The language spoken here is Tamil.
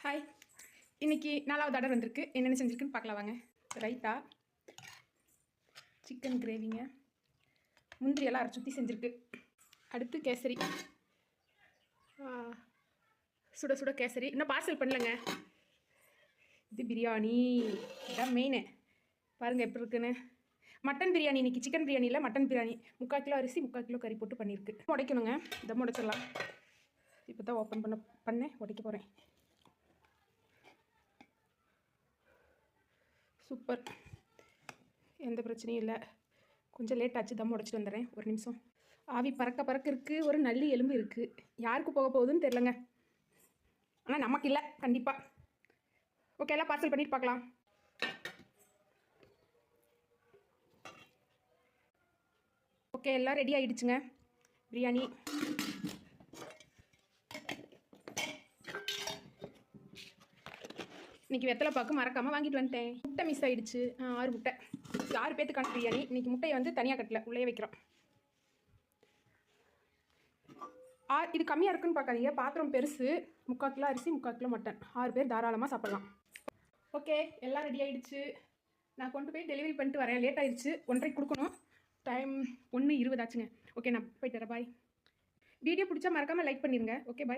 ஹாய், இன்றைக்கி 4வது ஆர்டர் வந்திருக்கு. என்னென்ன செஞ்சுருக்குன்னு பார்க்கலாம் வாங்க. ரைத்தா, சிக்கன் கிரேவிங்க, முந்திரியெல்லாம் அரை சுற்றி செஞ்சுருக்கு. அடுத்து கேசரி, சுட சுட கேசரி. இன்னும் பார்சல் பண்ணலங்க. இது பிரியாணி, இதான் மெயினு. பாருங்கள் எப்படி இருக்குன்னு. மட்டன் பிரியாணி இன்றைக்கி. சிக்கன் பிரியாணி இல்லை, மட்டன் பிரியாணி. 3/4 கிலோ அரிசி 3/4 கிலோ கறி போட்டு பண்ணியிருக்கு. உடைக்கணுங்க. தம் உடைச்சிடலாம். இப்போ தான் ஓப்பன் பண்ணேன், உடைக்க போகிறேன். சூப்பர், எந்த பிரச்சனையும் இல்லை. கொஞ்சம் லேட் ஆச்சு, தம் உடச்சிட்டு வந்துடுறேன். ஒரு நிமிஷம். ஆவி பறக்க இருக்குது. ஒரு நல்லி எலும்பு இருக்குது. யாருக்கு போக போகுதுன்னு தெரிலங்க. ஆனால் நமக்கு இல்லை கண்டிப்பாக. ஓகே, எல்லாம் பார்சல் பண்ணிட்டு பார்க்கலாம். ஓகே, எல்லாம் ரெடி ஆகிடுச்சுங்க. பிரியாணி இன்றைக்கி வெத்தலை பாக்கு மறக்காமல் வாங்கிட்டு வந்துட்டேன். முட்டை மிஸ் ஆகிடுச்சு. 6 முட்டை. 6 பேத்துக்கான பிரியாணி. இன்றைக்கி முட்டையை வந்து தனியாக கட்டல, உள்ளே வைக்கிறோம். இது கம்மியாக இருக்குன்னு பார்க்காதீங்க. பாத்திரம் பெருசு. 3/4 கிலோ அரிசி 3/4 கிலோ மட்டன். 6 பேர் தாராளமாக சாப்பிட்லாம். ஓகே, எல்லாம் ரெடி ஆகிடுச்சு. நான் கொண்டு போய் டெலிவரி பண்ணிட்டு வரேன். லேட் ஆகிடுச்சு. 1:30 கொடுக்கணும். டைம் 1:20 ஆச்சுங்க. ஓகே, நான் போயிட்டு வரேன். பாய். வீடியோ பிடிச்சா மறக்காமல் லைக் பண்ணிடுங்க. ஓகே, பாய்.